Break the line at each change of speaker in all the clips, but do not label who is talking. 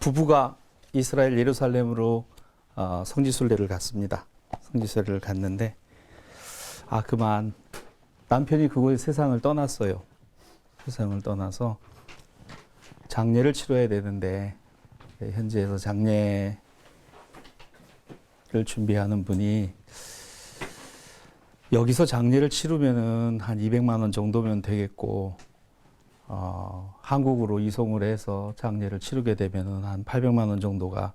부부가 이스라엘 예루살렘으로 성지순례를 갔습니다. 성지순례를 갔는데 그만 남편이 그곳에 세상을 떠났어요. 세상을 떠나서 장례를 치러야 되는데 현지에서 장례를 준비하는 분이 여기서 장례를 치르면은 한 200만 원 정도면 되겠고 한국으로 이송을 해서 장례를 치르게 되면은 한 800만 원 정도가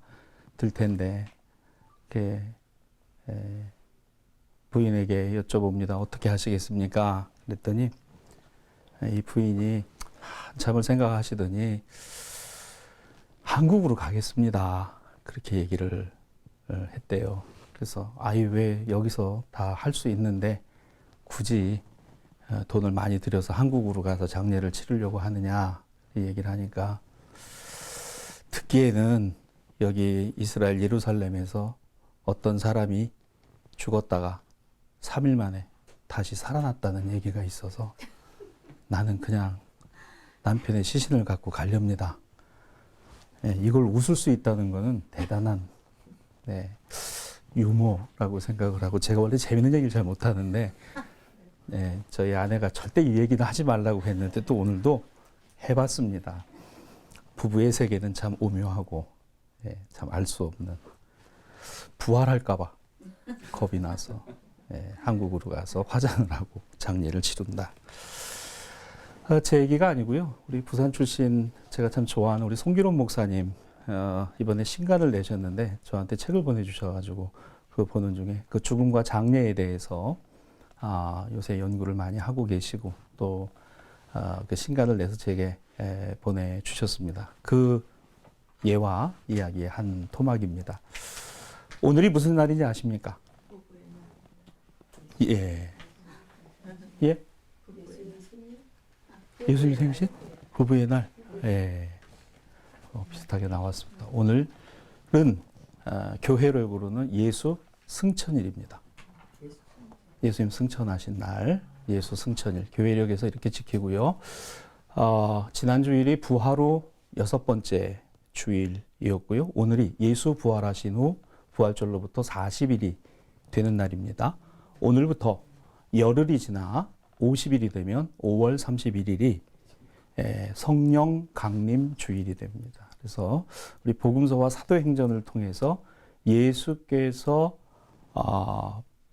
들 텐데 이렇게 부인에게 여쭤봅니다. 어떻게 하시겠습니까? 그랬더니 이 부인이 한참을 생각하시더니 한국으로 가겠습니다. 그렇게 얘기를 했대요. 그래서 왜 여기서 다 할 수 있는데 굳이 돈을 많이 들여서 한국으로 가서 장례를 치르려고 하느냐 이 얘기를 하니까 듣기에는 여기 이스라엘 예루살렘에서 어떤 사람이 죽었다가 3일 만에 다시 살아났다는 얘기가 있어서 나는 그냥 남편의 시신을 갖고 가렵니다. 이걸 웃을 수 있다는 것은 대단한 유머라고 생각을 하고, 제가 원래 재밌는 얘기를 잘 못하는데 저희 아내가 절대 이 얘기는 하지 말라고 했는데 또 오늘도 해봤습니다. 부부의 세계는 참 오묘하고 참 알 수 없는, 부활할까봐 겁이 나서 한국으로 가서 화장을 하고 장례를 치른다. 제 얘기가 아니고요. 우리 부산 출신 제가 참 좋아하는 우리 송기론 목사님 이번에 신간을 내셨는데 저한테 책을 보내주셔가지고 그거 보는 중에 그 죽음과 장례에 대해서 요새 연구를 많이 하고 계시고 또 그 신간을 내서 제게 보내주셨습니다. 그 예와 이야기의 한 토막입니다. 오늘이 무슨 날인지 아십니까? 예. 예? 예수님 생신? 부부의 날? 예. 비슷하게 나왔습니다. 오늘은 교회로 부르는 예수 승천일입니다. 예수님 승천하신 날, 예수 승천일. 교회력에서 이렇게 지키고요. 지난 주일이 부활 후 6번째 주일이었고요. 오늘이 예수 부활하신 후 부활절로부터 40일이 되는 날입니다. 오늘부터 열흘이 지나 50일이 되면 5월 31일이 성령 강림 주일이 됩니다. 그래서 우리 복음서와 사도행전을 통해서 예수께서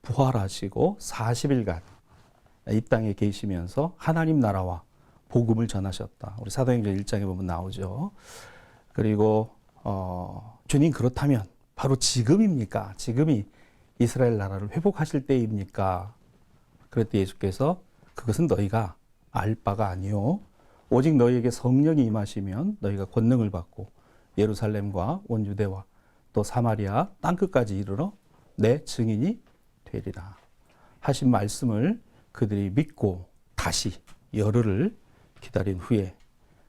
부활하시고 40일간 이 땅에 계시면서 하나님 나라와 복음을 전하셨다. 우리 사도행전 1장에 보면 나오죠. 그리고 주님, 그렇다면 바로 지금입니까? 지금이 이스라엘 나라를 회복하실 때입니까? 그랬더니 예수께서 그것은 너희가 알 바가 아니요 오직 너희에게 성령이 임하시면 너희가 권능을 받고 예루살렘과 온 유대와 또 사마리아 땅끝까지 이르러 내 증인이 되리라 하신 말씀을 그들이 믿고 다시 열흘을 기다린 후에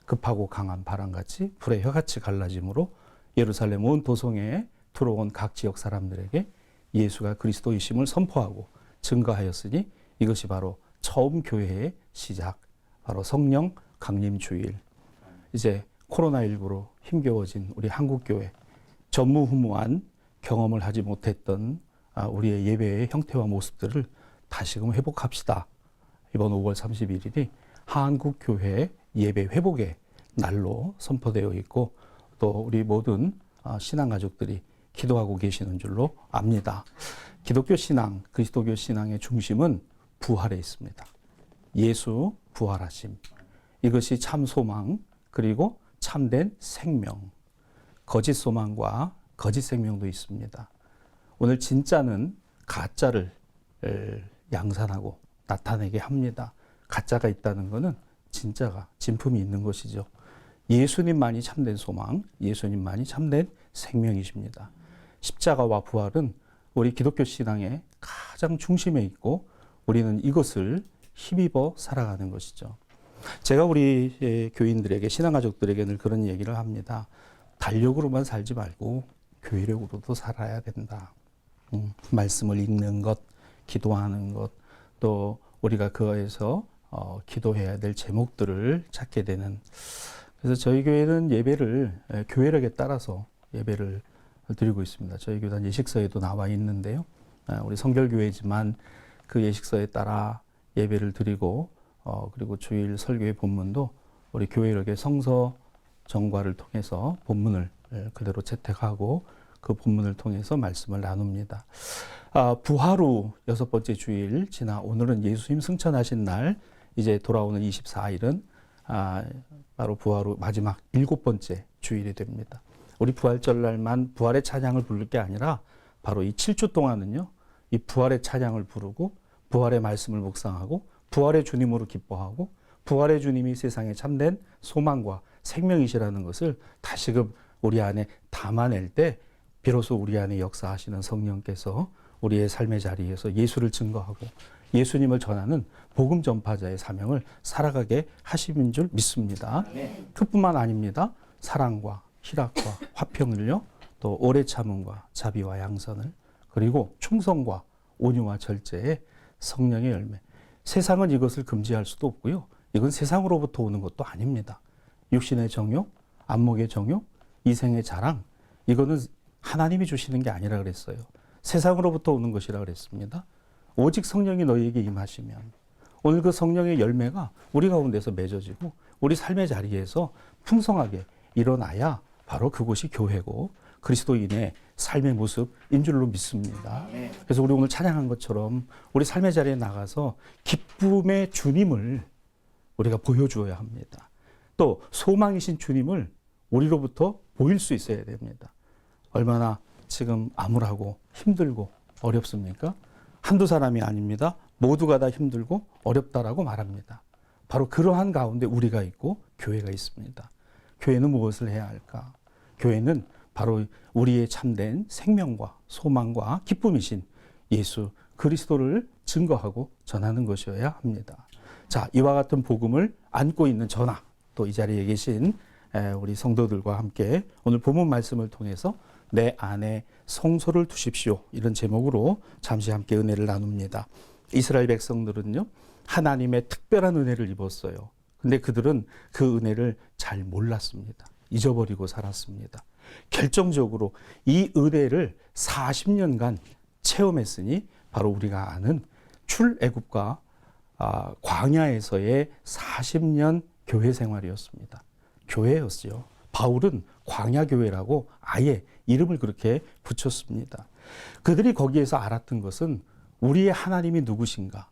급하고 강한 바람같이 불의 혀같이 갈라짐으로 예루살렘 온 도성에 들어온 각 지역 사람들에게 예수가 그리스도이심을 선포하고 증거하였으니 이것이 바로 처음 교회의 시작, 바로 성령 강림 주일. 이제 코로나19로 힘겨워진 우리 한국교회, 전무후무한 경험을 하지 못했던 우리의 예배의 형태와 모습들을 다시금 회복합시다. 이번 5월 31일이 한국교회 예배 회복의 날로 선포되어 있고 또 우리 모든 신앙가족들이 기도하고 계시는 줄로 압니다. 기독교 신앙, 그리스도교 신앙의 중심은 부활에 있습니다. 예수 부활하심. 이것이 참 소망, 그리고 참된 생명. 거짓 소망과 거짓 생명도 있습니다. 오늘 진짜는 가짜를 양산하고 나타내게 합니다. 가짜가 있다는 것은 진짜가, 진품이 있는 것이죠. 예수님만이 참된 소망, 예수님만이 참된 생명이십니다. 십자가와 부활은 우리 기독교 신앙의 가장 중심에 있고 우리는 이것을 힘입어 살아가는 것이죠. 제가 우리 교인들에게, 신앙가족들에게 늘 그런 얘기를 합니다. 달력으로만 살지 말고 교회력으로도 살아야 된다. 말씀을 읽는 것, 기도하는 것, 또 우리가 그거에서 기도해야 될 제목들을 찾게 되는. 그래서 저희 교회는 예배를 교회력에 따라서 예배를 드리고 있습니다. 저희 교단 예식서에도 나와 있는데요. 우리 성결교회지만 그 예식서에 따라 예배를 드리고 그리고 주일 설교의 본문도 우리 교회력의 성서 정과를 통해서 본문을 그대로 채택하고 그 본문을 통해서 말씀을 나눕니다. 부활 후 6번째 주일 지나 오늘은 예수님 승천하신 날 이제 돌아오는 24일은 바로 부활 후 마지막 7번째 주일이 됩니다. 우리 부활절 날만 부활의 찬양을 부를 게 아니라 바로 이 7주 동안은요. 이 부활의 찬양을 부르고 부활의 말씀을 묵상하고 부활의 주님으로 기뻐하고 부활의 주님이 세상에 참된 소망과 생명이시라는 것을 다시금 우리 안에 담아낼 때 비로소 우리 안에 역사하시는 성령께서 우리의 삶의 자리에서 예수를 증거하고 예수님을 전하는 복음 전파자의 사명을 살아가게 하심인 줄 믿습니다. 그뿐만 아닙니다. 사랑과 희락과 화평을요. 또 오래 참음과 자비와 양선을 그리고 충성과 온유와 절제의 성령의 열매. 세상은 이것을 금지할 수도 없고요. 이건 세상으로부터 오는 것도 아닙니다. 육신의 정욕, 안목의 정욕, 이생의 자랑 이거는 하나님이 주시는 게 아니라 그랬어요. 세상으로부터 오는 것이라 그랬습니다. 오직 성령이 너희에게 임하시면 오늘 그 성령의 열매가 우리 가운데서 맺어지고 우리 삶의 자리에서 풍성하게 일어나야 바로 그곳이 교회고 그리스도인의 삶의 모습인 줄로 믿습니다. 그래서 우리 오늘 찬양한 것처럼 우리 삶의 자리에 나가서 기쁨의 주님을 우리가 보여주어야 합니다. 또 소망이신 주님을 우리로부터 보일 수 있어야 됩니다. 얼마나 지금 암울하고 힘들고 어렵습니까? 한두 사람이 아닙니다. 모두가 다 힘들고 어렵다라고 말합니다. 바로 그러한 가운데 우리가 있고 교회가 있습니다. 교회는 무엇을 해야 할까? 교회는 바로 우리의 참된 생명과 소망과 기쁨이신 예수 그리스도를 증거하고 전하는 것이어야 합니다. 자, 이와 같은 복음을 안고 있는 저나 또 이 자리에 계신 우리 성도들과 함께 오늘 본문 말씀을 통해서 내 안에 성소를 두십시오. 이런 제목으로 잠시 함께 은혜를 나눕니다. 이스라엘 백성들은요, 하나님의 특별한 은혜를 입었어요. 근데 그들은 그 은혜를 잘 몰랐습니다. 잊어버리고 살았습니다. 결정적으로 이 은혜를 40년간 체험했으니 바로 우리가 아는 출애굽과 광야에서의 40년 교회 생활이었습니다. 교회였죠. 바울은 광야교회라고 아예 이름을 그렇게 붙였습니다. 그들이 거기에서 알았던 것은 우리의 하나님이 누구신가?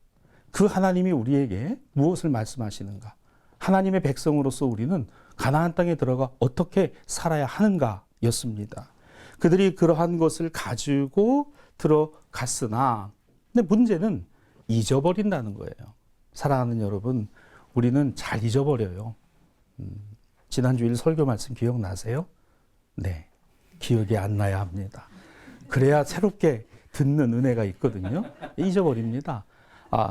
그 하나님이 우리에게 무엇을 말씀하시는가? 하나님의 백성으로서 우리는 가나안 땅에 들어가 어떻게 살아야 하는가였습니다. 그들이 그러한 것을 가지고 들어갔으나 근데 문제는 잊어버린다는 거예요. 사랑하는 여러분, 우리는 잘 잊어버려요. 지난주일 설교 말씀 기억나세요? 네. 기억이 안 나야 합니다. 그래야 새롭게 듣는 은혜가 있거든요. 잊어버립니다.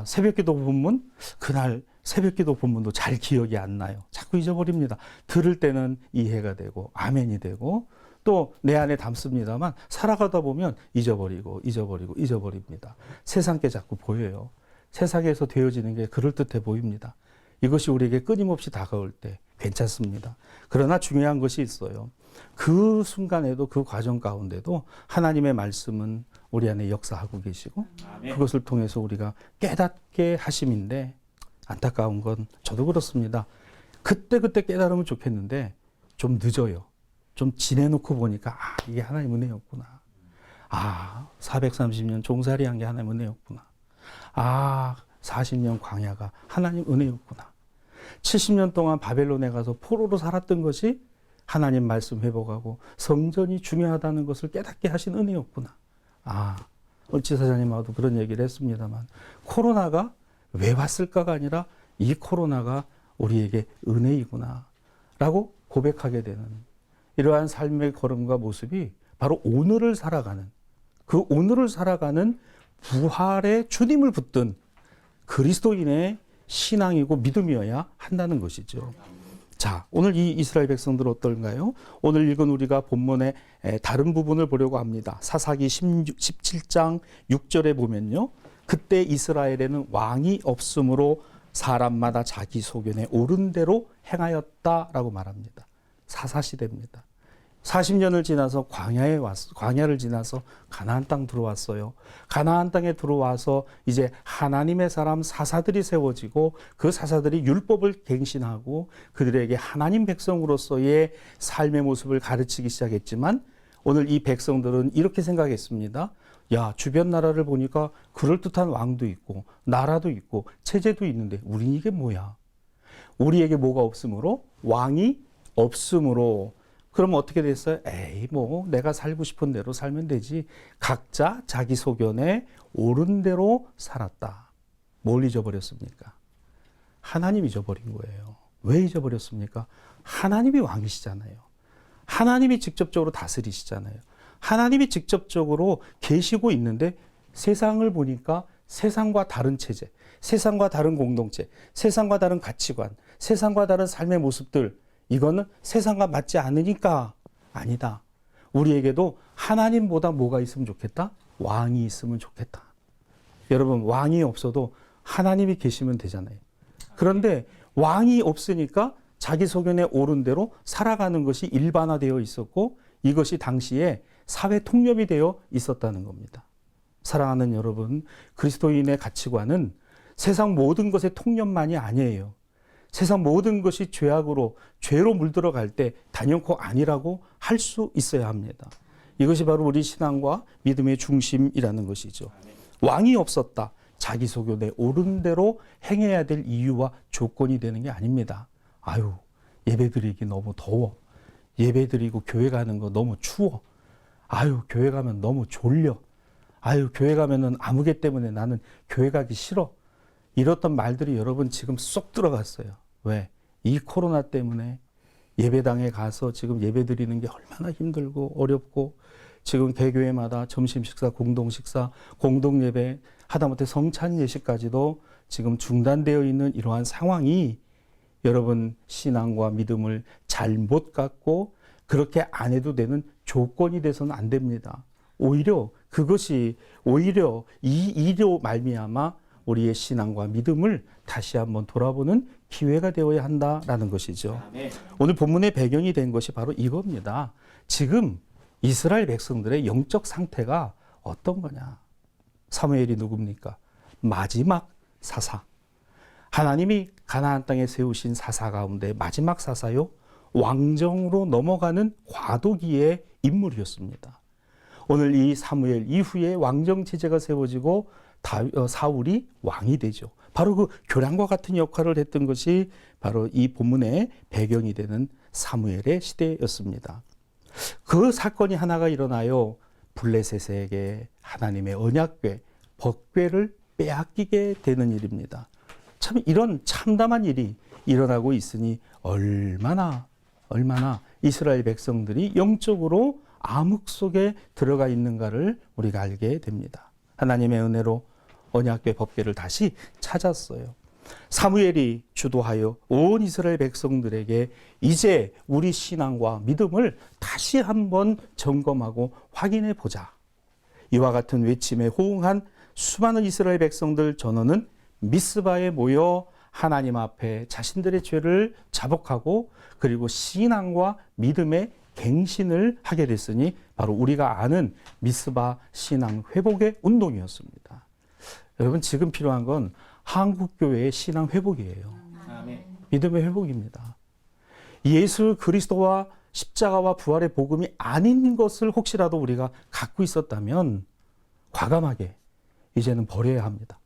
새벽기도 본문, 그날 새벽기도 본문도 잘 기억이 안 나요. 자꾸 잊어버립니다. 들을 때는 이해가 되고 아멘이 되고 또 내 안에 담습니다만 살아가다 보면 잊어버립니다. 세상께 자꾸 보여요. 세상에서 되어지는 게 그럴듯해 보입니다. 이것이 우리에게 끊임없이 다가올 때 괜찮습니다. 그러나 중요한 것이 있어요. 그 순간에도 그 과정 가운데도 하나님의 말씀은 우리 안에 역사하고 계시고 그것을 통해서 우리가 깨닫게 하심인데 안타까운 건 저도 그렇습니다. 그때 깨달으면 좋겠는데 좀 늦어요. 좀 지내놓고 보니까 이게 하나님 은혜였구나. 430년 종살이한 게 하나님 은혜였구나. 40년 광야가 하나님 은혜였구나. 70년 동안 바벨론에 가서 포로로 살았던 것이 하나님 말씀 회복하고 성전이 중요하다는 것을 깨닫게 하신 은혜였구나. 지사장님하고도 그런 얘기를 했습니다만 코로나가 왜 왔을까가 아니라 이 코로나가 우리에게 은혜이구나 라고 고백하게 되는 이러한 삶의 걸음과 모습이 바로 오늘을 살아가는 그 오늘을 살아가는 부활의 주님을 붙든 그리스도인의 신앙이고 믿음이어야 한다는 것이죠. 자, 오늘 이 이스라엘 백성들 어떨까요? 오늘 읽은 우리가 본문의 다른 부분을 보려고 합니다. 사사기 17장 6절에 보면요. 그때 이스라엘에는 왕이 없으므로 사람마다 자기 소견에 옳은 대로 행하였다라고 말합니다. 사사시대입니다. 40년을 지나서 광야를 지나서 가나안 땅 들어왔어요. 가나안 땅에 들어와서 이제 하나님의 사람 사사들이 세워지고 그 사사들이 율법을 갱신하고 그들에게 하나님 백성으로서의 삶의 모습을 가르치기 시작했지만 오늘 이 백성들은 이렇게 생각했습니다. 야, 주변 나라를 보니까 그럴듯한 왕도 있고 나라도 있고 체제도 있는데 우린 이게 뭐야? 우리에게 뭐가 없으므로? 왕이 없으므로. 그럼 어떻게 됐어요? 에이, 뭐 내가 살고 싶은 대로 살면 되지. 각자 자기 소견에 옳은 대로 살았다. 뭘 잊어버렸습니까? 하나님 잊어버린 거예요. 왜 잊어버렸습니까? 하나님이 왕이시잖아요. 하나님이 직접적으로 다스리시잖아요. 하나님이 직접적으로 계시고 있는데 세상을 보니까 세상과 다른 체제, 세상과 다른 공동체, 세상과 다른 가치관, 세상과 다른 삶의 모습들, 이거는 세상과 맞지 않으니까 아니다. 우리에게도 하나님보다 뭐가 있으면 좋겠다? 왕이 있으면 좋겠다. 여러분, 왕이 없어도 하나님이 계시면 되잖아요. 그런데 왕이 없으니까 자기 소견에 옳은 대로 살아가는 것이 일반화되어 있었고 이것이 당시에 사회 통념이 되어 있었다는 겁니다. 사랑하는 여러분, 그리스도인의 가치관은 세상 모든 것의 통념만이 아니에요. 세상 모든 것이 죄로 물들어갈 때 단연코 아니라고 할 수 있어야 합니다. 이것이 바로 우리 신앙과 믿음의 중심이라는 것이죠. 왕이 없었다. 자기 소견에 옳은 대로 행해야 될 이유와 조건이 되는 게 아닙니다. 아유, 예배드리기 너무 더워. 예배드리고 교회 가는 거 너무 추워. 아유, 교회 가면 너무 졸려. 아유, 교회 가면은 아무개 때문에 나는 교회 가기 싫어. 이렇던 말들이 여러분 지금 쏙 들어갔어요. 왜? 이 코로나 때문에 예배당에 가서 지금 예배 드리는 게 얼마나 힘들고 어렵고 지금 개교회마다 점심 식사, 공동 식사, 공동 예배, 하다못해 성찬 예식까지도 지금 중단되어 있는 이러한 상황이 여러분 신앙과 믿음을 잘못 갖고 그렇게 안 해도 되는 조건이 돼서는 안 됩니다. 오히려 이 일로 말미암아 우리의 신앙과 믿음을 다시 한번 돌아보는 기회가 되어야 한다라는 것이죠. 아멘. 오늘 본문의 배경이 된 것이 바로 이겁니다. 지금 이스라엘 백성들의 영적 상태가 어떤 거냐? 사무엘이 누굽니까? 마지막 사사. 하나님이 가나안 땅에 세우신 사사 가운데 마지막 사사요. 왕정으로 넘어가는 과도기의 인물이었습니다. 오늘 이 사무엘 이후에 왕정 체제가 세워지고 사울이 왕이 되죠. 바로 그 교량과 같은 역할을 했던 것이 바로 이 본문의 배경이 되는 사무엘의 시대였습니다. 그 사건이 하나가 일어나요. 블레셋에게 하나님의 언약궤, 법궤를 빼앗기게 되는 일입니다. 참 이런 참담한 일이 일어나고 있으니 얼마나 이스라엘 백성들이 영적으로 암흑 속에 들어가 있는가를 우리가 알게 됩니다. 하나님의 은혜로 언약궤 법궤를 다시 찾았어요. 사무엘이 주도하여 온 이스라엘 백성들에게 이제 우리 신앙과 믿음을 다시 한번 점검하고 확인해 보자. 이와 같은 외침에 호응한 수많은 이스라엘 백성들 전원은 미스바에 모여 하나님 앞에 자신들의 죄를 자복하고 그리고 신앙과 믿음의 갱신을 하게 됐으니 바로 우리가 아는 미스바 신앙 회복의 운동이었습니다. 여러분 지금 필요한 건 한국교회의 신앙 회복이에요. 아멘. 믿음의 회복입니다. 예수 그리스도와 십자가와 부활의 복음이 아닌 것을 혹시라도 우리가 갖고 있었다면 과감하게 이제는 버려야 합니다.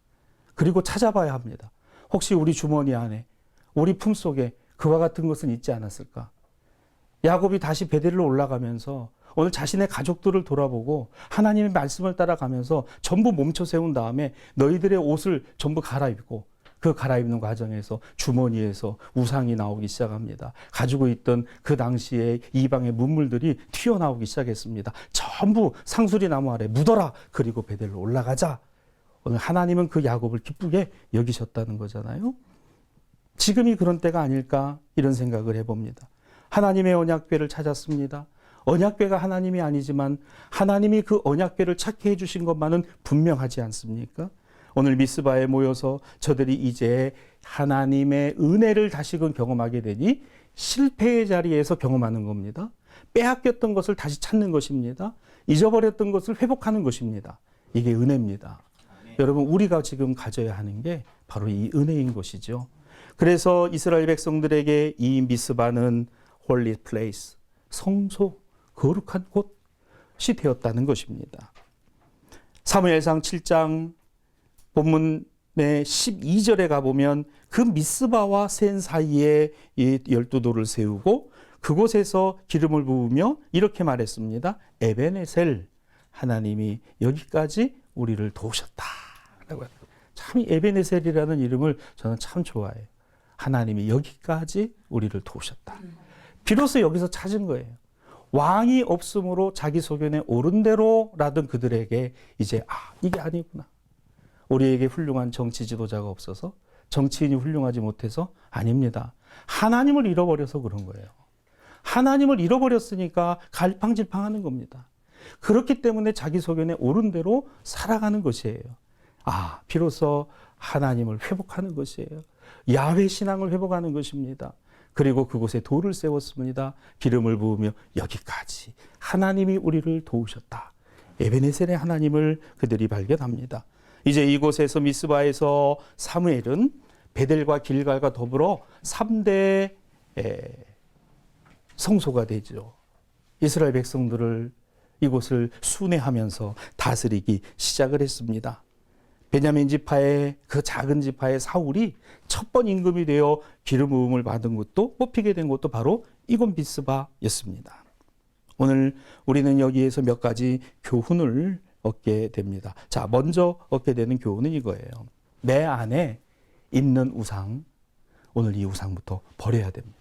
그리고 찾아봐야 합니다. 혹시 우리 주머니 안에 우리 품속에 그와 같은 것은 있지 않았을까? 야곱이 다시 베델로 올라가면서 오늘 자신의 가족들을 돌아보고 하나님의 말씀을 따라가면서 전부 멈춰 세운 다음에 너희들의 옷을 전부 갈아입고 그 갈아입는 과정에서 주머니에서 우상이 나오기 시작합니다. 가지고 있던 그 당시에 이방의 문물들이 튀어나오기 시작했습니다. 전부 상수리 나무 아래 묻어라. 그리고 베델로 올라가자. 오늘 하나님은 그 야곱을 기쁘게 여기셨다는 거잖아요. 지금이 그런 때가 아닐까 이런 생각을 해봅니다. 하나님의 언약궤를 찾았습니다. 언약궤가 하나님이 아니지만 하나님이 그 언약궤를 찾게 해주신 것만은 분명하지 않습니까? 오늘 미스바에 모여서 저들이 이제 하나님의 은혜를 다시금 경험하게 되니 실패의 자리에서 경험하는 겁니다. 빼앗겼던 것을 다시 찾는 것입니다. 잊어버렸던 것을 회복하는 것입니다. 이게 은혜입니다. 여러분, 우리가 지금 가져야 하는 게 바로 이 은혜인 것이죠. 그래서 이스라엘 백성들에게 이 미스바는 홀리 플레이스, 성소, 거룩한 곳이 되었다는 것입니다. 사무엘상 7장 본문의 12절에 가보면 그 미스바와 센 사이에 이 12돌을 세우고 그곳에서 기름을 부으며 이렇게 말했습니다. 에베네셀, 하나님이 여기까지 우리를 도우셨다. 참 이 에베네셀이라는 이름을 저는 참 좋아해요. 하나님이 여기까지 우리를 도우셨다. 비로소 여기서 찾은 거예요. 왕이 없으므로 자기 소견에 옳은 대로라던 그들에게 이제 이게 아니구나. 우리에게 훌륭한 정치 지도자가 없어서 정치인이 훌륭하지 못해서 아닙니다. 하나님을 잃어버려서 그런 거예요. 하나님을 잃어버렸으니까 갈팡질팡하는 겁니다. 그렇기 때문에 자기 소견에 옳은 대로 살아가는 것이에요. 비로소 하나님을 회복하는 것이에요. 야훼 신앙을 회복하는 것입니다. 그리고 그곳에 돌을 세웠습니다. 기름을 부으며 여기까지 하나님이 우리를 도우셨다. 에베네셀의 하나님을 그들이 발견합니다. 이제 이곳에서 미스바에서 사무엘은 베델과 길갈과 더불어 3대 성소가 되죠. 이스라엘 백성들을 이곳을 순회하면서 다스리기 시작을 했습니다. 베냐민 지파의 그 작은 지파의 사울이 첫 번 임금이 되어 기름 부음을 받은 것도 뽑히게 된 것도 바로 이곳 미스바였습니다. 오늘 우리는 여기에서 몇 가지 교훈을 얻게 됩니다. 자, 먼저 얻게 되는 교훈은 이거예요. 내 안에 있는 우상, 오늘 이 우상부터 버려야 됩니다.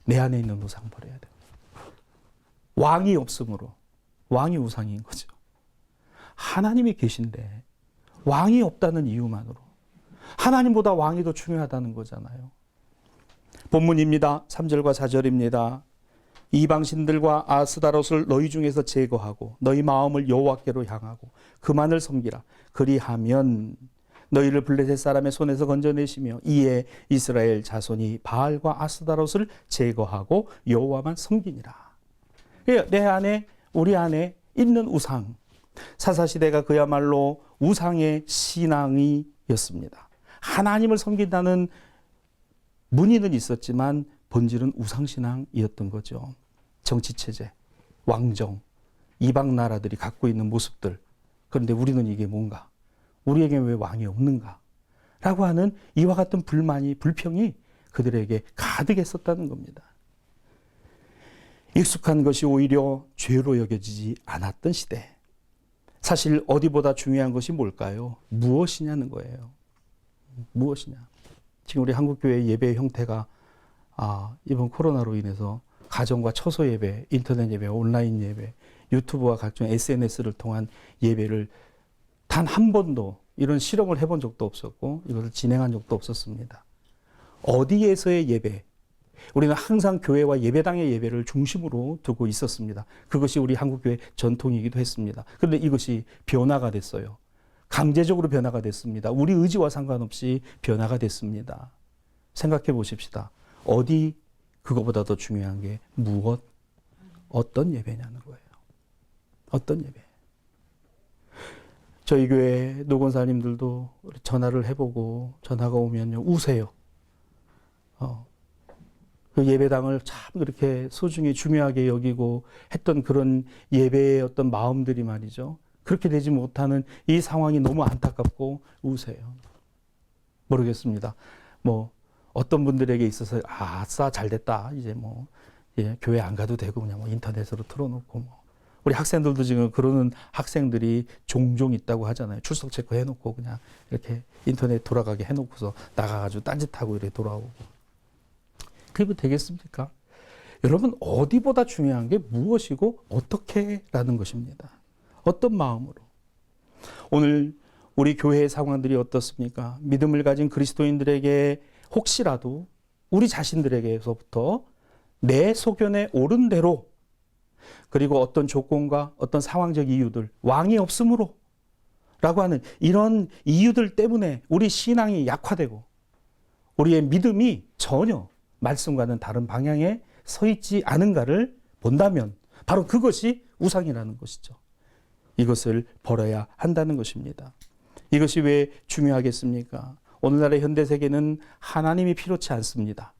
내 안에 있는 우상 버려야 됩니다. 왕이 없으므로, 왕이 우상인 거죠. 하나님이 계신데 왕이 없다는 이유만으로 하나님보다 왕이 더 중요하다는 거잖아요. 본문입니다. 3절과 4절입니다. 이방신들과 아스다롯을 너희 중에서 제거하고 너희 마음을 여호와께로 향하고 그만을 섬기라. 그리하면 너희를 블레셋 사람의 손에서 건져내시며 이에 이스라엘 자손이 바알과 아스다롯을 제거하고 여호와만 섬기니라. 내 안에, 우리 안에 있는 우상, 사사시대가 그야말로 우상의 신앙이었습니다. 하나님을 섬긴다는 문의는 있었지만 본질은 우상신앙이었던 거죠. 정치체제, 왕정, 이방 나라들이 갖고 있는 모습들. 그런데 우리는 이게 뭔가? 우리에게 왜 왕이 없는가? 라고 하는 이와 같은 불만이, 불평이 그들에게 가득했었다는 겁니다. 익숙한 것이 오히려 죄로 여겨지지 않았던 시대. 사실 어디보다 중요한 것이 뭘까요? 무엇이냐는 거예요. 무엇이냐. 지금 우리 한국교회 예배의 형태가 이번 코로나로 인해서 가정과 처소 예배, 인터넷 예배, 온라인 예배, 유튜브와 각종 SNS를 통한 예배를 단 한 번도 이런 실험을 해본 적도 없었고 이것을 진행한 적도 없었습니다. 어디에서의 예배? 우리는 항상 교회와 예배당의 예배를 중심으로 두고 있었습니다. 그것이 우리 한국교회 전통이기도 했습니다. 그런데 이것이 변화가 됐어요. 강제적으로 변화가 됐습니다. 우리 의지와 상관없이 변화가 됐습니다. 생각해 보십시다. 어디, 그거보다 더 중요한 게 무엇, 어떤 예배냐는 거예요. 어떤 예배. 저희 교회 노건사님들도 전화를 해보고 전화가 오면요 우세요. 그 예배당을 참 그렇게 소중히 중요하게 여기고 했던 그런 예배의 어떤 마음들이 말이죠. 그렇게 되지 못하는 이 상황이 너무 안타깝고 우세요. 모르겠습니다. 어떤 분들에게 있어서 아싸 잘됐다. 이제 교회 안 가도 되고 그냥 인터넷으로 틀어놓고 우리 학생들도 지금 그러는 학생들이 종종 있다고 하잖아요. 출석 체크 해놓고 그냥 이렇게 인터넷 돌아가게 해놓고서 나가가지고 딴짓하고 이렇게 돌아오고. 그게 되겠습니까? 여러분, 어디보다 중요한 게 무엇이고 어떻게라는 것입니다. 어떤 마음으로. 오늘 우리 교회의 상황들이 어떻습니까? 믿음을 가진 그리스도인들에게 혹시라도 우리 자신들에게서부터 내 소견에 옳은 대로 그리고 어떤 조건과 어떤 상황적 이유들, 왕이 없으므로 라고 하는 이런 이유들 때문에 우리 신앙이 약화되고 우리의 믿음이 전혀 말씀과는 다른 방향에 서 있지 않은가를 본다면 바로 그것이 우상이라는 것이죠. 이것을 버려야 한다는 것입니다. 이것이 왜 중요하겠습니까? 오늘날의 현대세계는 하나님이 필요치 않습니다.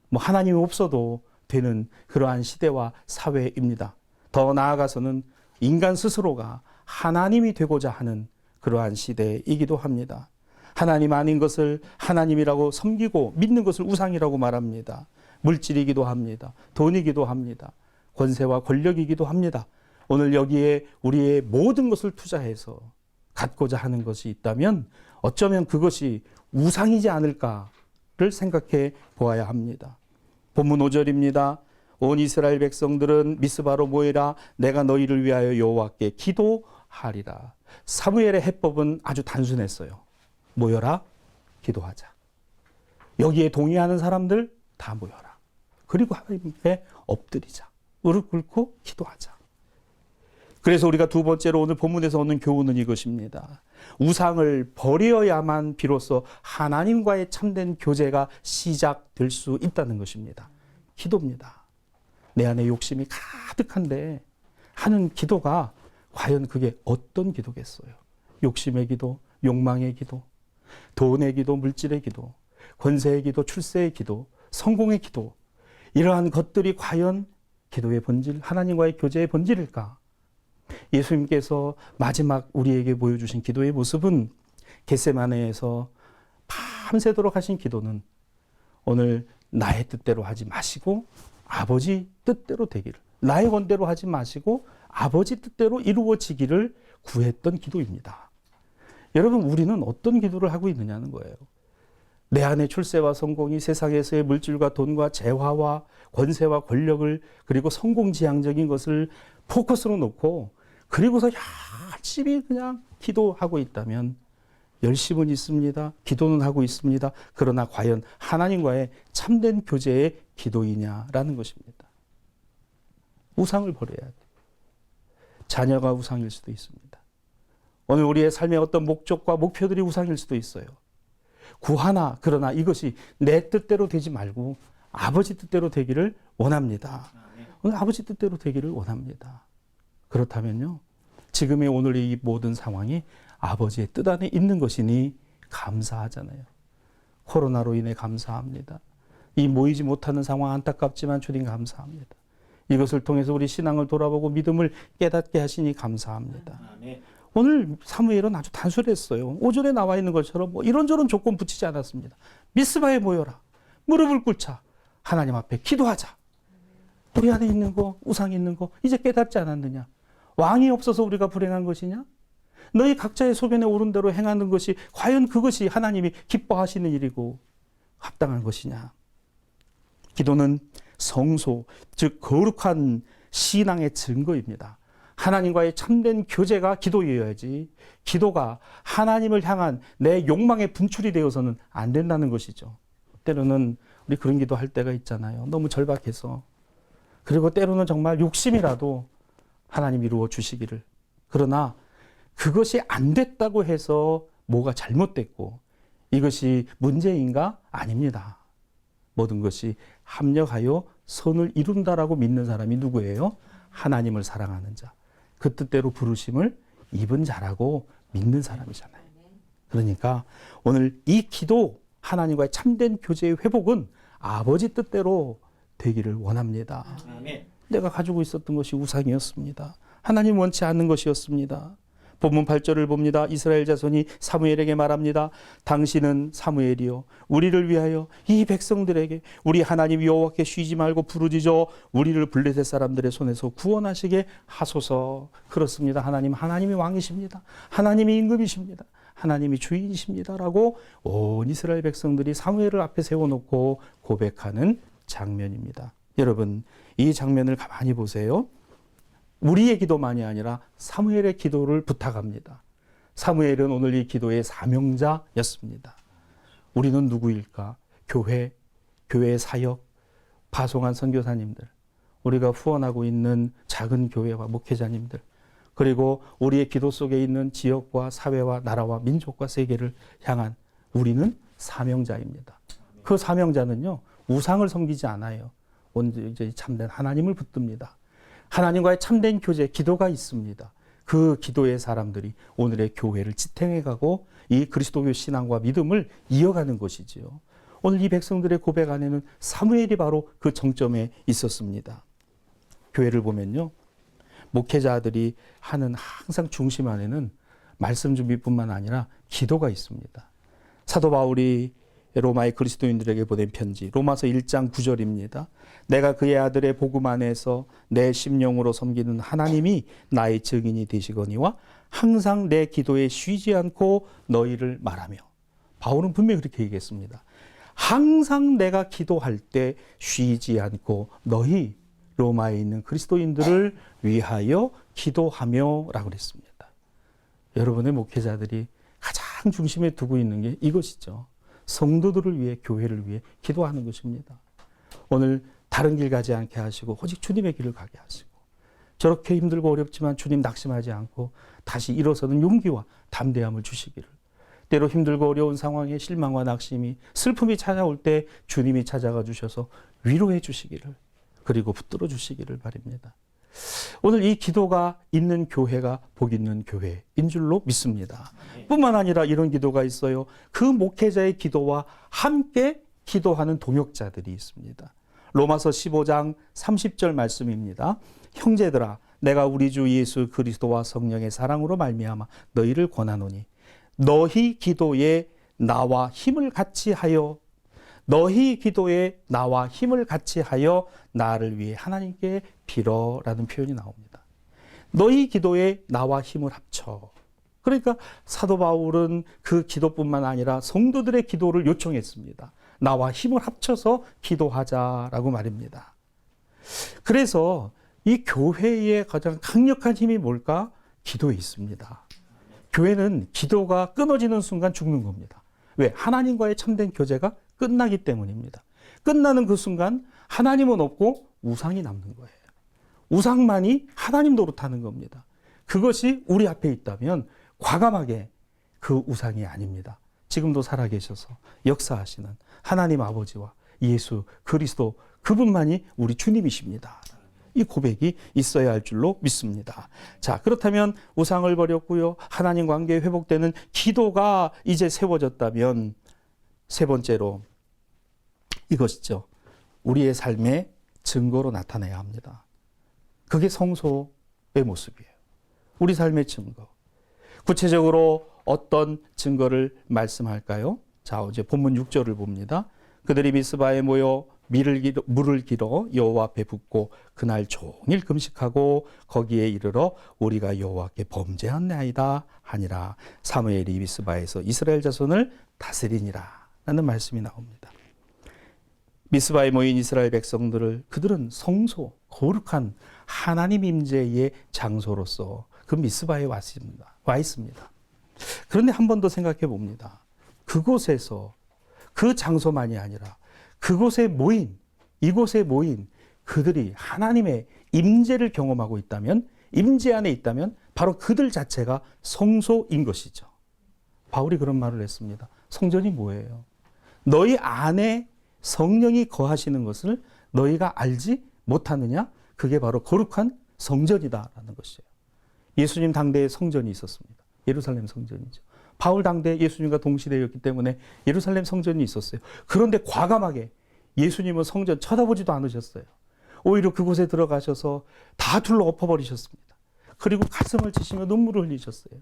뭐 하나님이 없어도 되는 그러한 시대와 사회입니다. 더 나아가서는 인간 스스로가 하나님이 되고자 하는 그러한 시대이기도 합니다. 하나님 아닌 것을 하나님이라고 섬기고 믿는 것을 우상이라고 말합니다. 물질이기도 합니다. 돈이기도 합니다. 권세와 권력이기도 합니다. 오늘 여기에 우리의 모든 것을 투자해서 갖고자 하는 것이 있다면 어쩌면 그것이 우상이지 않을까를 생각해 보아야 합니다. 본문 5절입니다. 온 이스라엘 백성들은 미스바로 모이라 내가 너희를 위하여 여호와께 기도하리라. 사무엘의 해법은 아주 단순했어요. 모여라, 기도하자. 여기에 동의하는 사람들 다 모여라. 그리고 하나님께 엎드리자. 무릎 꿇고 기도하자. 그래서 우리가 두 번째로 오늘 본문에서 얻는 교훈은 이것입니다. 우상을 버려야만 비로소 하나님과의 참된 교제가 시작될 수 있다는 것입니다. 기도입니다. 내 안에 욕심이 가득한데 하는 기도가 과연 그게 어떤 기도겠어요? 욕심의 기도, 욕망의 기도, 돈의 기도, 물질의 기도, 권세의 기도, 출세의 기도, 성공의 기도, 이러한 것들이 과연 기도의 본질, 하나님과의 교제의 본질일까? 예수님께서 마지막 우리에게 보여주신 기도의 모습은 겟세마네에서 밤새도록 하신 기도는 오늘 나의 뜻대로 하지 마시고 아버지 뜻대로 되기를, 나의 원대로 하지 마시고 아버지 뜻대로 이루어지기를 구했던 기도입니다. 여러분, 우리는 어떤 기도를 하고 있느냐는 거예요. 내 안의 출세와 성공이 세상에서의 물질과 돈과 재화와 권세와 권력을 그리고 성공지향적인 것을 포커스로 놓고 그리고서 열심히 그냥 기도하고 있다면 열심은 있습니다. 기도는 하고 있습니다. 그러나 과연 하나님과의 참된 교제의 기도이냐라는 것입니다. 우상을 버려야 돼요. 자녀가 우상일 수도 있습니다. 오늘 우리의 삶의 어떤 목적과 목표들이 우상일 수도 있어요. 구하나 그러나 이것이 내 뜻대로 되지 말고 아버지 뜻대로 되기를 원합니다. 오늘 아버지 뜻대로 되기를 원합니다. 그렇다면요, 지금의 오늘 이 모든 상황이 아버지의 뜻 안에 있는 것이니 감사하잖아요. 코로나로 인해 감사합니다. 이 모이지 못하는 상황 안타깝지만 주님 감사합니다. 이것을 통해서 우리 신앙을 돌아보고 믿음을 깨닫게 하시니 감사합니다. 오늘 사무엘은 아주 단순했어요. 5절에 나와 있는 것처럼 뭐 이런저런 조건 붙이지 않았습니다. 미스바에 모여라. 무릎을 꿇자. 하나님 앞에 기도하자. 우리 안에 있는 거, 우상이 있는 거 이제 깨닫지 않았느냐? 왕이 없어서 우리가 불행한 것이냐? 너희 각자의 소견에 오른 대로 행하는 것이 과연 그것이 하나님이 기뻐하시는 일이고 합당한 것이냐? 기도는 성소, 즉 거룩한 신앙의 증거입니다. 하나님과의 참된 교제가 기도여야지 기도가 하나님을 향한 내 욕망의 분출이 되어서는 안 된다는 것이죠. 때로는 우리 그런 기도할 때가 있잖아요. 너무 절박해서. 그리고 때로는 정말 욕심이라도 하나님 이루어 주시기를. 그러나 그것이 안 됐다고 해서 뭐가 잘못됐고 이것이 문제인가? 아닙니다. 모든 것이 합력하여 선을 이룬다라고 믿는 사람이 누구예요? 하나님을 사랑하는 자. 그 뜻대로 부르심을 입은 자라고 믿는 사람이잖아요. 그러니까 오늘 이 기도, 하나님과의 참된 교제의 회복은 아버지 뜻대로 되기를 원합니다. 아멘. 내가 가지고 있었던 것이 우상이었습니다. 하나님 원치 않는 것이었습니다. 본문 8절을 봅니다. 이스라엘 자손이 사무엘에게 말합니다. 당신은 사무엘이요 우리를 위하여 이 백성들에게 우리 하나님 여호와께 쉬지 말고 부르짖어 우리를 블레셋 사람들의 손에서 구원하시게 하소서. 그렇습니다. 하나님이 왕이십니다. 하나님이 임금이십니다. 하나님이 주인이십니다라고 온 이스라엘 백성들이 사무엘을 앞에 세워놓고 고백하는 장면입니다. 여러분, 이 장면을 가만히 보세요. 우리의 기도만이 아니라 사무엘의 기도를 부탁합니다. 사무엘은 오늘 이 기도의 사명자였습니다. 우리는 누구일까? 교회의 사역, 파송한 선교사님들, 우리가 후원하고 있는 작은 교회와 목회자님들, 그리고 우리의 기도 속에 있는 지역과 사회와 나라와 민족과 세계를 향한 우리는 사명자입니다. 그 사명자는요, 우상을 섬기지 않아요. 온전히 참된 하나님을 붙듭니다. 하나님과의 참된 교제, 기도가 있습니다. 그 기도의 사람들이 오늘의 교회를 지탱해가고 이 그리스도교 신앙과 믿음을 이어가는 것이지요. 오늘 이 백성들의 고백 안에는 사무엘이 바로 그 정점에 있었습니다. 교회를 보면요, 목회자들이 하는 항상 중심 안에는 말씀 준비뿐만 아니라 기도가 있습니다. 사도 바울이 로마의 그리스도인들에게 보낸 편지, 로마서 1장 9절입니다. 내가 그의 아들의 복음 안에서 내 심령으로 섬기는 하나님이 나의 증인이 되시거니와 항상 내 기도에 쉬지 않고 너희를 말하며. 바울은 분명히 그렇게 얘기했습니다. 항상 내가 기도할 때 쉬지 않고 너희 로마에 있는 그리스도인들을 위하여 기도하며 라고 그랬습니다. 여러분의 목회자들이 가장 중심에 두고 있는 게 이것이죠. 성도들을 위해, 교회를 위해 기도하는 것입니다. 오늘 다른 길 가지 않게 하시고 오직 주님의 길을 가게 하시고, 저렇게 힘들고 어렵지만 주님 낙심하지 않고 다시 일어서는 용기와 담대함을 주시기를, 때로 힘들고 어려운 상황에 실망과 낙심이, 슬픔이 찾아올 때 주님이 찾아가 주셔서 위로해 주시기를, 그리고 붙들어 주시기를 바랍니다. 오늘 이 기도가 있는 교회가 복 있는 교회인 줄로 믿습니다. 뿐만 아니라 이런 기도가 있어요. 그 목회자의 기도와 함께 기도하는 동역자들이 있습니다. 로마서 15장 30절 말씀입니다. 형제들아, 내가 우리 주 예수 그리스도와 성령의 사랑으로 말미암아 너희를 권하노니 너희 기도에 나와 힘을 같이 하여, 너희 기도에 나와 힘을 같이 하여 나를 위해 하나님께 빌어라는 표현이 나옵니다. 너희 기도에 나와 힘을 합쳐. 그러니까 사도 바울은 그 기도뿐만 아니라 성도들의 기도를 요청했습니다. 나와 힘을 합쳐서 기도하자라고 말입니다. 그래서 이 교회의 가장 강력한 힘이 뭘까? 기도에 있습니다. 교회는 기도가 끊어지는 순간 죽는 겁니다. 왜? 하나님과의 참된 교제가 끝나기 때문입니다. 끝나는 그 순간 하나님은 없고 우상이 남는 거예요. 우상만이 하나님 노릇하는 겁니다. 그것이 우리 앞에 있다면 과감하게 그 우상이 아닙니다. 지금도 살아계셔서 역사하시는 하나님 아버지와 예수 그리스도, 그분만이 우리 주님이십니다. 이 고백이 있어야 할 줄로 믿습니다. 자, 그렇다면 우상을 버렸고요, 하나님 관계 회복되는 기도가 이제 세워졌다면 세 번째로 이것이죠. 우리의 삶의 증거로 나타내야 합니다. 그게 성소의 모습이에요. 우리 삶의 증거. 구체적으로 어떤 증거를 말씀할까요? 자, 이제 본문 6절을 봅니다. 그들이 미스바에 모여 물을 길어 여호와 앞에 붓고 그날 종일 금식하고 거기에 이르러 우리가 여호와께 범죄하나이다 하니라. 사무엘이 미스바에서 이스라엘 자손을 다스리니라 라는 말씀이 나옵니다. 미스바에 모인 이스라엘 백성들을, 그들은 성소, 거룩한 하나님 임재의 장소로서 그 미스바에 와 있습니다. 그런데 한 번 더 생각해 봅니다. 그곳에서, 그 장소만이 아니라 이곳에 모인 그들이 하나님의 임재를 경험하고 있다면, 임재 안에 있다면 바로 그들 자체가 성소인 것이죠. 바울이 그런 말을 했습니다. 성전이 뭐예요? 너희 안에 성령이 거하시는 것을 너희가 알지 못하느냐? 그게 바로 거룩한 성전이다라는 것이에요. 예수님 당대에 성전이 있었습니다. 예루살렘 성전이죠. 바울 당대 예수님과 동시대였기 때문에 예루살렘 성전이 있었어요. 그런데 과감하게 예수님은 성전 쳐다보지도 않으셨어요. 오히려 그곳에 들어가셔서 다 둘러 엎어버리셨습니다. 그리고 가슴을 치시며 눈물을 흘리셨어요.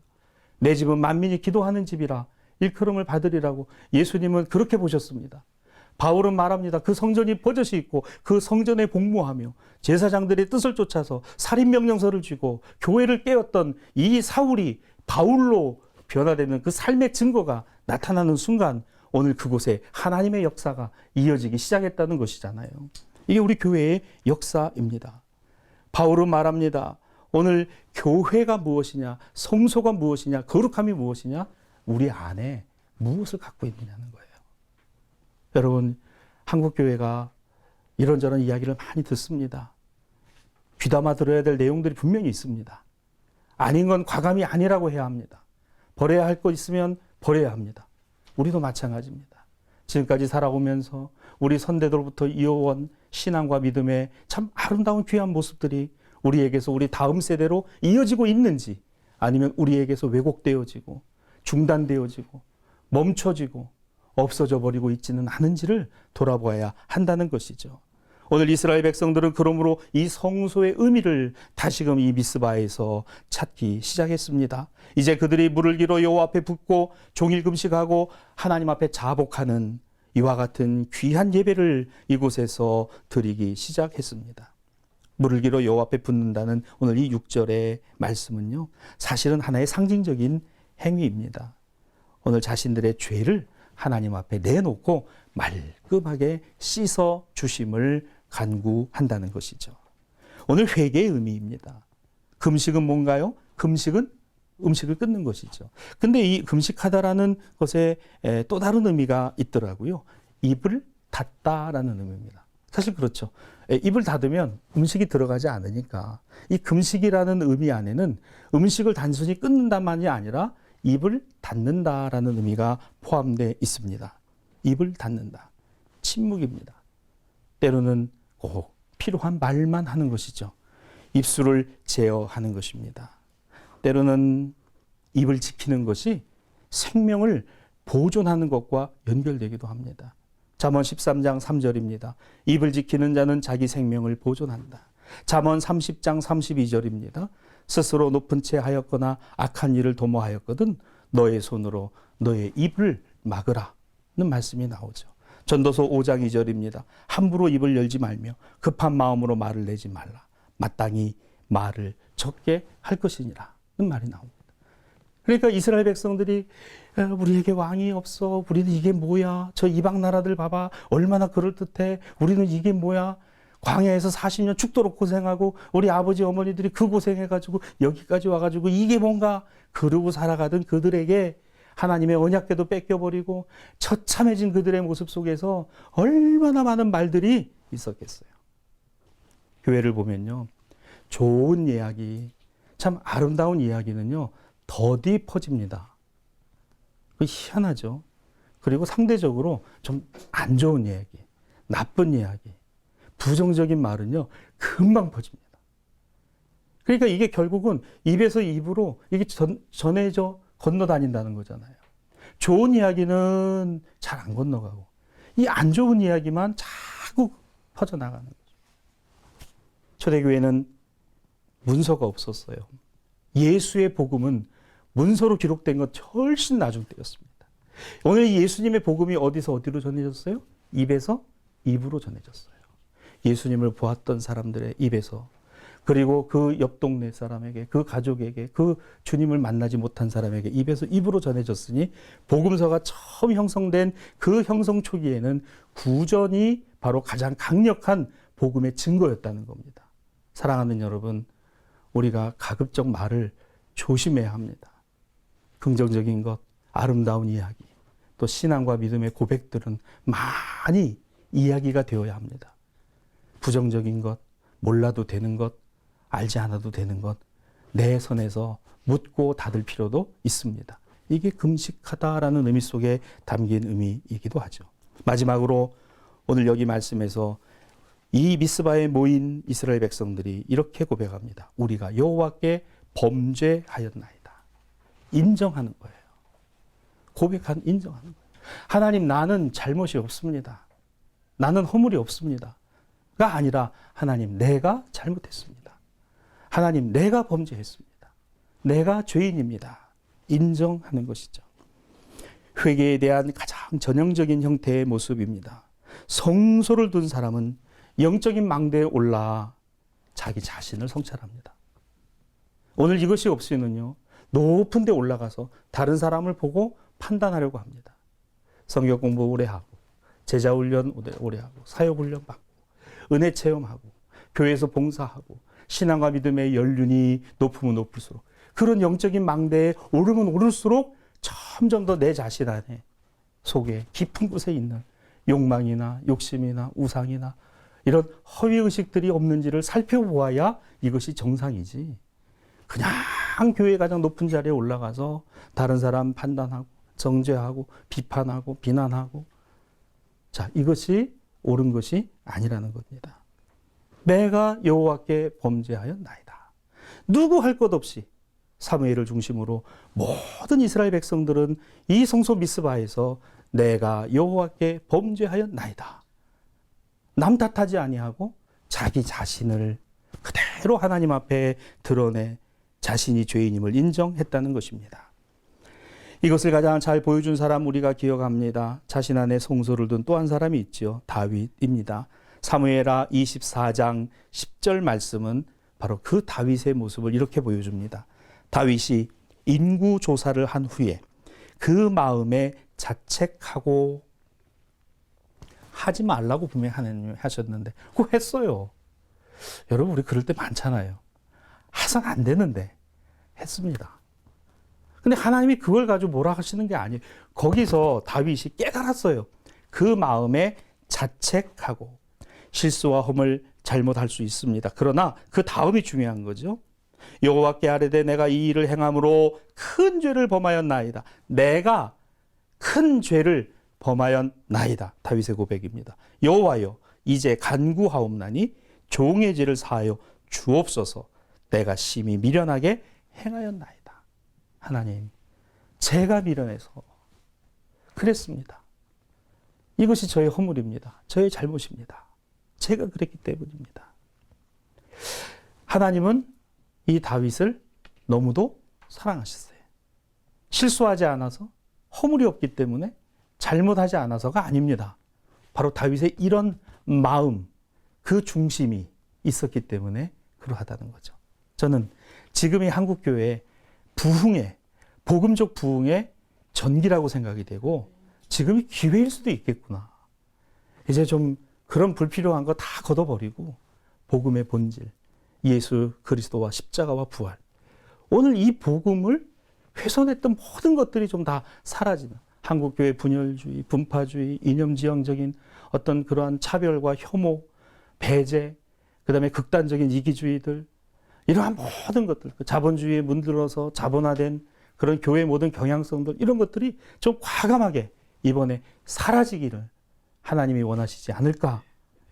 내 집은 만민이 기도하는 집이라 일컬음을 받으리라고 예수님은 그렇게 보셨습니다. 바울은 말합니다. 그 성전이 버젓이 있고 그 성전에 복무하며 제사장들의 뜻을 쫓아서 살인명령서를 쥐고 교회를 깨웠던 이 사울이 바울로 변화되는 그 삶의 증거가 나타나는 순간 오늘 그곳에 하나님의 역사가 이어지기 시작했다는 것이잖아요. 이게 우리 교회의 역사입니다. 바울은 말합니다. 오늘 교회가 무엇이냐, 성소가 무엇이냐, 거룩함이 무엇이냐, 우리 안에 무엇을 갖고 있느냐는 거예요. 여러분, 한국교회가 이런저런 이야기를 많이 듣습니다. 귀담아 들어야 될 내용들이 분명히 있습니다. 아닌 건 과감히 아니라고 해야 합니다. 버려야 할 거 있으면 버려야 합니다. 우리도 마찬가지입니다. 지금까지 살아오면서 우리 선대들로부터 이어온 신앙과 믿음의 참 아름다운 귀한 모습들이 우리에게서 우리 다음 세대로 이어지고 있는지, 아니면 우리에게서 왜곡되어지고 중단되어지고 멈춰지고 없어져 버리고 있지는 않은지를 돌아보아야 한다는 것이죠. 오늘 이스라엘 백성들은 그러므로 이 성소의 의미를 다시금 이 미스바에서 찾기 시작했습니다. 이제 그들이 물을 길어 여호와 앞에 붓고 종일 금식하고 하나님 앞에 자복하는 이와 같은 귀한 예배를 이곳에서 드리기 시작했습니다. 물을 길어 여호와 앞에 붓는다는 오늘 이 6절의 말씀은요, 사실은 하나의 상징적인 행위입니다. 오늘 자신들의 죄를 하나님 앞에 내놓고 말끔하게 씻어 주심을 간구한다는 것이죠. 오늘 회개의 의미입니다. 금식은 뭔가요? 금식은 음식을 끊는 것이죠. 근데 이 금식하다라는 것에 또 다른 의미가 있더라고요. 입을 닫다라는 의미입니다. 사실 그렇죠. 입을 닫으면 음식이 들어가지 않으니까 이 금식이라는 의미 안에는 음식을 단순히 끊는다만이 아니라 입을 닫는다라는 의미가 포함되어 있습니다. 입을 닫는다. 침묵입니다. 때로는 꼭 필요한 말만 하는 것이죠. 입술을 제어하는 것입니다. 때로는 입을 지키는 것이 생명을 보존하는 것과 연결되기도 합니다. 잠언 13장 3절입니다. 입을 지키는 자는 자기 생명을 보존한다. 잠언 30장 32절입니다. 스스로 높은 채 하였거나 악한 일을 도모하였거든 너의 손으로 너의 입을 막으라는 말씀이 나오죠. 전도서 5장 2절입니다. 함부로 입을 열지 말며 급한 마음으로 말을 내지 말라. 마땅히 말을 적게 할 것이니라 는 말이 나옵니다. 그러니까 이스라엘 백성들이 우리에게 왕이 없어. 우리는 이게 뭐야. 저 이방 나라들 봐봐. 얼마나 그럴듯해. 우리는 이게 뭐야. 광야에서 40년 죽도록 고생하고 우리 아버지 어머니들이 그 고생해가지고 여기까지 와가지고 이게 뭔가 그러고 살아가던 그들에게 하나님의 언약궤도 뺏겨버리고 처참해진 그들의 모습 속에서 얼마나 많은 말들이 있었겠어요. 교회를 보면요, 좋은 이야기, 참 아름다운 이야기는요 더디 퍼집니다. 희한하죠. 그리고 상대적으로 좀 안 좋은 이야기, 나쁜 이야기, 부정적인 말은요 금방 퍼집니다. 그러니까 이게 결국은 입에서 입으로 이게 전해져 건너다닌다는 거잖아요. 좋은 이야기는 잘 안 건너가고 이 안 좋은 이야기만 자꾸 퍼져나가는 거죠. 초대교회는 문서가 없었어요. 예수의 복음은 문서로 기록된 것 훨씬 나중 때였습니다. 오늘 예수님의 복음이 어디서 어디로 전해졌어요? 입에서 입으로 전해졌어요. 예수님을 보았던 사람들의 입에서, 그리고 그 옆 동네 사람에게, 그 가족에게, 그 주님을 만나지 못한 사람에게 입에서 입으로 전해졌으니 복음서가 처음 형성된 그 형성 초기에는 구전이 바로 가장 강력한 복음의 증거였다는 겁니다. 사랑하는 여러분, 우리가 가급적 말을 조심해야 합니다. 긍정적인 것, 아름다운 이야기, 또 신앙과 믿음의 고백들은 많이 이야기가 되어야 합니다. 부정적인 것, 몰라도 되는 것, 알지 않아도 되는 것, 내 선에서 묻고 닫을 필요도 있습니다. 이게 금식하다라는 의미 속에 담긴 의미이기도 하죠. 마지막으로 오늘 여기 말씀에서 이 미스바에 모인 이스라엘 백성들이 이렇게 고백합니다. 우리가 여호와께 범죄하였나이다. 인정하는 거예요. 인정하는 거예요. 하나님, 나는 잘못이 없습니다. 나는 허물이 없습니다. 가 아니라 하나님, 내가 잘못했습니다. 하나님, 내가 범죄했습니다. 내가 죄인입니다. 인정하는 것이죠. 회개에 대한 가장 전형적인 형태의 모습입니다. 성소를 둔 사람은 영적인 망대에 올라 자기 자신을 성찰합니다. 오늘 이것이 없이는요, 높은 데 올라가서 다른 사람을 보고 판단하려고 합니다. 성경 공부 오래 하고, 제자 훈련 오래 하고, 사역 훈련 받고, 은혜 체험하고, 교회에서 봉사하고, 신앙과 믿음의 연륜이 높으면 높을수록, 그런 영적인 망대에 오르면 오를수록 점점 더 내 자신 안에 속에 깊은 곳에 있는 욕망이나 욕심이나 우상이나 이런 허위의식들이 없는지를 살펴보아야 이것이 정상이지, 그냥 교회의 가장 높은 자리에 올라가서 다른 사람 판단하고 정죄하고 비판하고 비난하고, 자, 이것이 옳은 것이 아니라는 겁니다. 내가 여호와께 범죄하였나이다. 누구 할 것 없이 사무엘을 중심으로 모든 이스라엘 백성들은 이 성소 미스바에서 내가 여호와께 범죄하였나이다. 남 탓하지 아니하고 자기 자신을 그대로 하나님 앞에 드러내 자신이 죄인임을 인정했다는 것입니다. 이것을 가장 잘 보여준 사람 우리가 기억합니다. 자신 안에 성소를 둔 또 한 사람이 있죠. 다윗입니다. 사무엘하 24장 10절 말씀은 바로 그 다윗의 모습을 이렇게 보여줍니다. 다윗이 인구 조사를 한 후에 그 마음에 자책하고, 하지 말라고 분명히 하나님이 하셨는데 그거 했어요. 여러분, 우리 그럴 때 많잖아요. 해서는 안 되는데 했습니다. 근데 하나님이 그걸 가지고 뭐라 하시는 게 아니에요. 거기서 다윗이 깨달았어요. 그 마음에 자책하고, 실수와 허물 잘못할 수 있습니다. 그러나 그 다음이 중요한 거죠. 여호와께 아뢰되 내가 이 일을 행함으로 큰 죄를 범하였나이다. 내가 큰 죄를 범하였나이다. 다윗의 고백입니다. 여호와여, 이제 간구하옵나니 종의 죄를 사하여 주옵소서. 내가 심히 미련하게 행하였나이다. 하나님, 제가 미련해서 그랬습니다. 이것이 저의 허물입니다. 저의 잘못입니다. 제가 그랬기 때문입니다. 하나님은 이 다윗을 너무도 사랑하셨어요. 실수하지 않아서, 허물이 없기 때문에, 잘못하지 않아서가 아닙니다. 바로 다윗의 이런 마음, 그 중심이 있었기 때문에 그러하다는 거죠. 저는 지금의 한국교회의 부흥의, 복음적 부흥의 전기라고 생각이 되고, 지금이 기회일 수도 있겠구나. 이제 좀 그런 불필요한 거 다 걷어버리고 복음의 본질, 예수 그리스도와 십자가와 부활, 오늘 이 복음을 훼손했던 모든 것들이 좀 다 사라지는, 한국교회 분열주의, 분파주의, 이념지향적인 어떤 그러한 차별과 혐오, 배제, 그 다음에 극단적인 이기주의들, 이러한 모든 것들, 자본주의에 문들어서 자본화된 그런 교회의 모든 경향성들, 이런 것들이 좀 과감하게 이번에 사라지기를 하나님이 원하시지 않을까,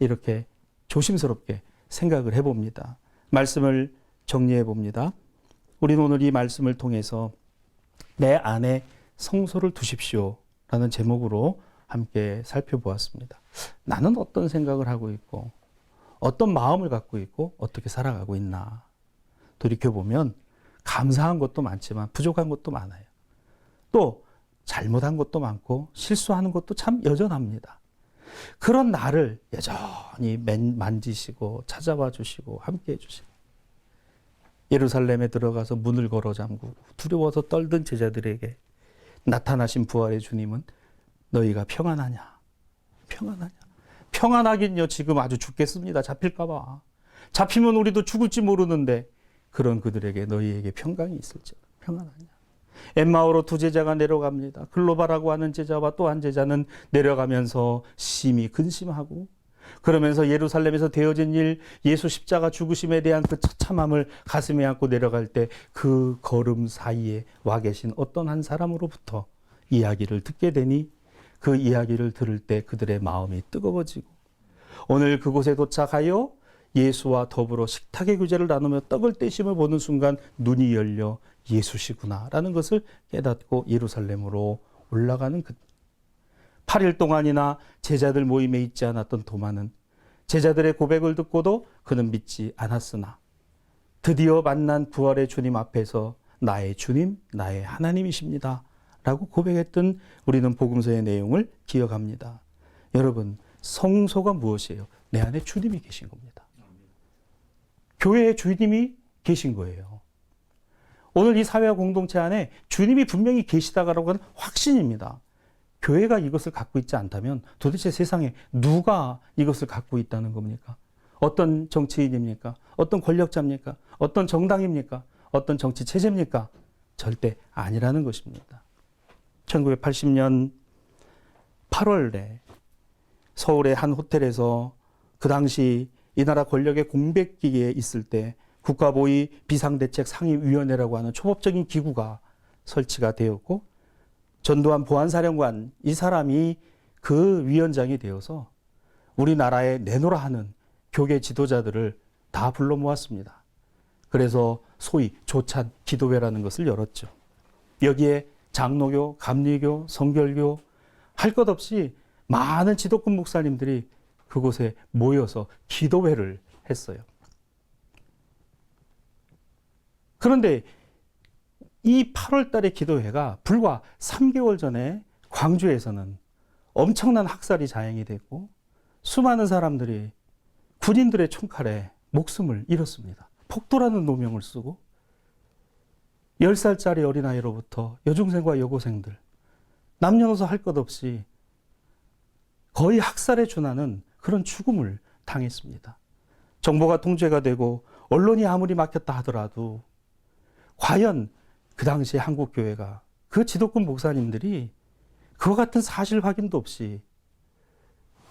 이렇게 조심스럽게 생각을 해봅니다. 말씀을 정리해 봅니다. 우리는 오늘 이 말씀을 통해서 내 안에 성소를 두십시오 라는 제목으로 함께 살펴보았습니다. 나는 어떤 생각을 하고 있고, 어떤 마음을 갖고 있고, 어떻게 살아가고 있나. 돌이켜보면 감사한 것도 많지만 부족한 것도 많아요. 또 잘못한 것도 많고 실수하는 것도 참 여전합니다. 그런 나를 여전히 만지시고 찾아와 주시고 함께 해주시고, 예루살렘에 들어가서 문을 걸어 잠그고 두려워서 떨던 제자들에게 나타나신 부활의 주님은 너희가 평안하냐? 평안하냐? 평안하긴요, 지금 아주 죽겠습니다. 잡힐까 봐. 잡히면 우리도 죽을지 모르는데 그런 그들에게 너희에게 평강이 있을지 평안하냐? 엠마오로 두 제자가 내려갑니다. 글로바라고 하는 제자와 또 한 제자는 내려가면서 심히 근심하고, 그러면서 예루살렘에서 되어진 일, 예수 십자가 죽으심에 대한 그 처참함을 가슴에 안고 내려갈 때 그 걸음 사이에 와 계신 어떤 한 사람으로부터 이야기를 듣게 되니, 그 이야기를 들을 때 그들의 마음이 뜨거워지고, 오늘 그곳에 도착하여 예수와 더불어 식탁의 규제를 나누며 떡을 떼심을 보는 순간 눈이 열려 예수시구나 라는 것을 깨닫고 예루살렘으로 올라가는 그 8일 동안이나 제자들 모임에 있지 않았던 도마는 제자들의 고백을 듣고도 그는 믿지 않았으나 드디어 만난 부활의 주님 앞에서 나의 주님, 나의 하나님이십니다 라고 고백했던 우리는 복음서의 내용을 기억합니다. 여러분, 성소가 무엇이에요? 내 안에 주님이 계신 겁니다. 교회의 주님이 계신 거예요. 오늘 이 사회와 공동체 안에 주님이 분명히 계시다라고 하는 확신입니다. 교회가 이것을 갖고 있지 않다면 도대체 세상에 누가 이것을 갖고 있다는 겁니까? 어떤 정치인입니까? 어떤 권력자입니까? 어떤 정당입니까? 어떤 정치 체제입니까? 절대 아니라는 것입니다. 1980년 8월에 서울의 한 호텔에서 그 당시 이 나라 권력의 공백기에 있을 때 국가보위 비상대책 상임위원회라고 하는 초법적인 기구가 설치가 되었고, 전두환 보안사령관 이 사람이 그 위원장이 되어서 우리나라에 내노라 하는 교계 지도자들을 다 불러 모았습니다. 그래서 소위 조찬 기도회라는 것을 열었죠. 여기에 장로교, 감리교, 성결교 할 것 없이 많은 지도권 목사님들이 그곳에 모여서 기도회를 했어요. 그런데 이 8월 달의 기도회가 불과 3개월 전에 광주에서는 엄청난 학살이 자행이 됐고 수많은 사람들이 군인들의 총칼에 목숨을 잃었습니다. 폭도라는 노명을 쓰고 10살짜리 어린아이로부터 여중생과 여고생들, 남녀노소 할 것 없이 거의 학살에 준하는 그런 죽음을 당했습니다. 정보가 통제가 되고 언론이 아무리 막혔다 하더라도 과연 그 당시에 한국교회가 그 지도권 목사님들이 그와 같은 사실 확인도 없이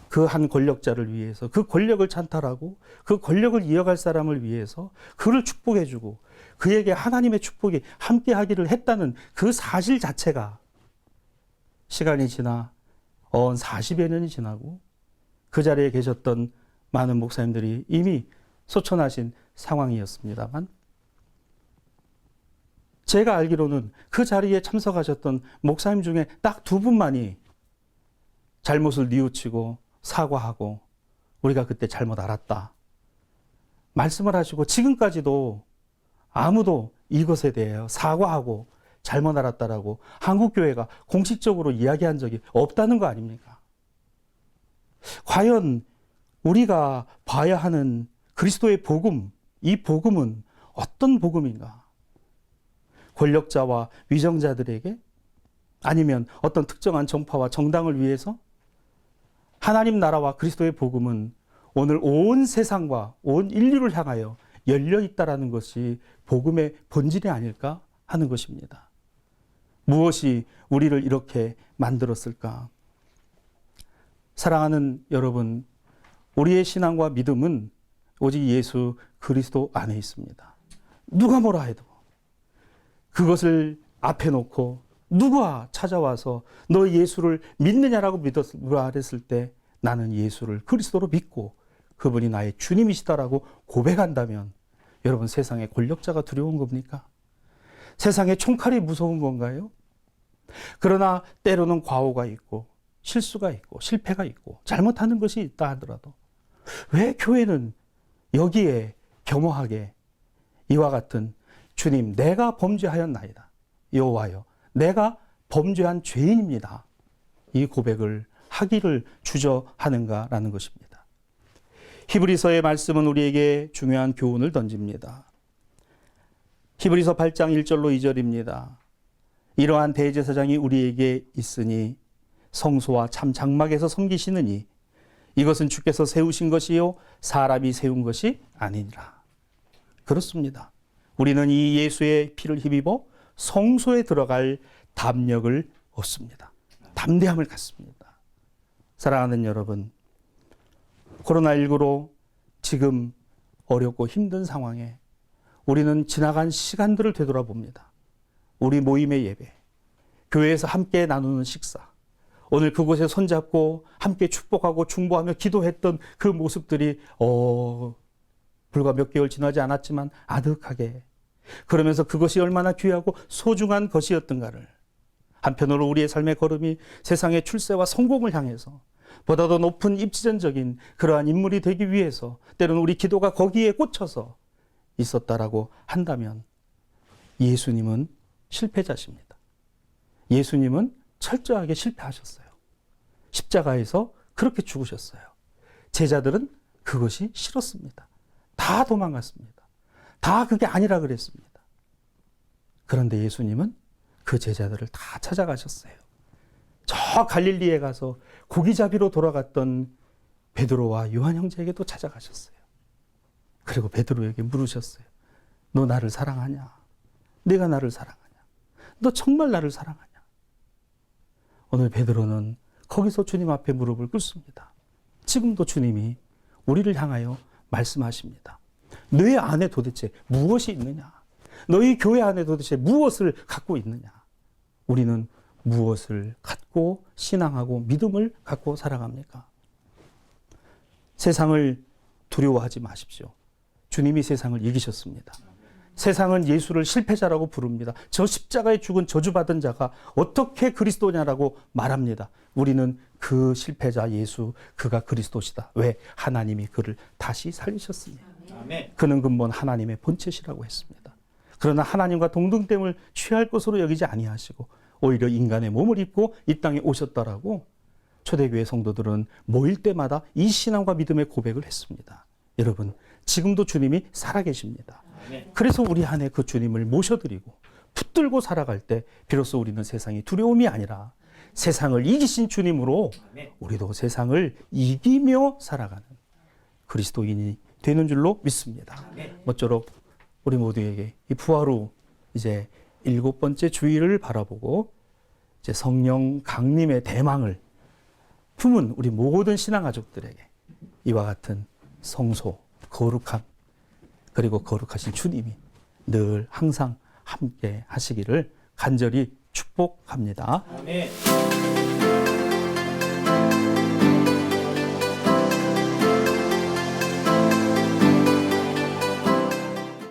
그 한 권력자를 위해서 그 권력을 찬탈하고 그 권력을 이어갈 사람을 위해서 그를 축복해주고 그에게 하나님의 축복이 함께하기를 했다는 그 사실 자체가 시간이 지나 40여 년이 지나고 그 자리에 계셨던 많은 목사님들이 이미 소천하신 상황이었습니다만 제가 알기로는 그 자리에 참석하셨던 목사님 중에 딱 2분만이 잘못을 뉘우치고 사과하고 우리가 그때 잘못 알았다 말씀을 하시고 지금까지도 아무도 이것에 대해 사과하고 잘못 알았다라고 한국교회가 공식적으로 이야기한 적이 없다는 거 아닙니까? 과연 우리가 봐야 하는 그리스도의 복음, 이 복음은 어떤 복음인가? 권력자와 위정자들에게 아니면 어떤 특정한 정파와 정당을 위해서 하나님 나라와 그리스도의 복음은 오늘 온 세상과 온 인류를 향하여 열려 있다라는 것이 복음의 본질이 아닐까 하는 것입니다. 무엇이 우리를 이렇게 만들었을까? 사랑하는 여러분, 우리의 신앙과 믿음은 오직 예수 그리스도 안에 있습니다. 누가 뭐라 해도 그것을 앞에 놓고 누가 찾아와서 너 예수를 믿느냐라고 말했을 때 나는 예수를 그리스도로 믿고 그분이 나의 주님이시다라고 고백한다면 여러분 세상에 권력자가 두려운 겁니까? 세상에 총칼이 무서운 건가요? 그러나 때로는 과오가 있고 실수가 있고 실패가 있고 잘못하는 것이 있다 하더라도 왜 교회는 여기에 겸허하게 이와 같은 주님 내가 범죄하였나이다. 여호와여 내가 범죄한 죄인입니다. 이 고백을 하기를 주저하는가라는 것입니다. 히브리서의 말씀은 우리에게 중요한 교훈을 던집니다. 히브리서 8장 1절로 2절입니다. 이러한 대제사장이 우리에게 있으니 성소와 참 장막에서 섬기시느니 이것은 주께서 세우신 것이요 사람이 세운 것이 아니니라. 그렇습니다. 우리는 이 예수의 피를 힘입어 성소에 들어갈 담력을 얻습니다. 담대함을 갖습니다. 사랑하는 여러분, 코로나19로 지금 어렵고 힘든 상황에 우리는 지나간 시간들을 되돌아봅니다. 우리 모임의 예배, 교회에서 함께 나누는 식사, 오늘 그곳에 손잡고 함께 축복하고 중보하며 기도했던 그 모습들이 불과 몇 개월 지나지 않았지만 아득하게 그러면서 그것이 얼마나 귀하고 소중한 것이었던가를 한편으로 우리의 삶의 걸음이 세상의 출세와 성공을 향해서 보다 더 높은 입지전적인 그러한 인물이 되기 위해서 때로는 우리 기도가 거기에 꽂혀서 있었다라고 한다면 예수님은 실패자십니다. 예수님은 철저하게 실패하셨어요. 십자가에서 그렇게 죽으셨어요. 제자들은 그것이 싫었습니다. 다 도망갔습니다. 다 그게 아니라 그랬습니다. 그런데 예수님은 그 제자들을 다 찾아가셨어요. 저 갈릴리에 가서 고기잡이로 돌아갔던 베드로와 요한 형제에게도 찾아가셨어요. 그리고 베드로에게 물으셨어요. 너 나를 사랑하냐? 네가 나를 사랑하냐? 너 정말 나를 사랑하냐? 오늘 베드로는 거기서 주님 앞에 무릎을 꿇습니다. 지금도 주님이 우리를 향하여 말씀하십니다. 내 안에 도대체 무엇이 있느냐? 너희 교회 안에 도대체 무엇을 갖고 있느냐? 우리는 무엇을 갖고 신앙하고 믿음을 갖고 살아갑니까? 세상을 두려워하지 마십시오. 주님이 세상을 이기셨습니다. 세상은 예수를 실패자라고 부릅니다. 저 십자가에 죽은 저주받은 자가 어떻게 그리스도냐라고 말합니다. 우리는 그 실패자 예수, 그가 그리스도시다. 왜? 하나님이 그를 다시 살리셨습니다. 그는 근본 하나님의 본체시라고 했습니다. 그러나 하나님과 동등됨을 취할 것으로 여기지 아니하시고 오히려 인간의 몸을 입고 이 땅에 오셨다라고 초대교회 성도들은 모일 때마다 이 신앙과 믿음의 고백을 했습니다. 여러분, 지금도 주님이 살아계십니다. 그래서 우리 안에 그 주님을 모셔드리고 붙들고 살아갈 때 비로소 우리는 세상이 두려움이 아니라 세상을 이기신 주님으로 우리도 세상을 이기며 살아가는 그리스도인이 되는 줄로 믿습니다. 모쪼록 우리 모두에게 이 부활 후 이제 7번째 주일을 바라보고 이제 성령 강림의 대망을 품은 우리 모든 신앙 가족들에게 이와 같은 성소, 거룩함, 그리고 거룩하신 주님이 늘 항상 함께 하시기를 간절히 축복합니다.
아멘.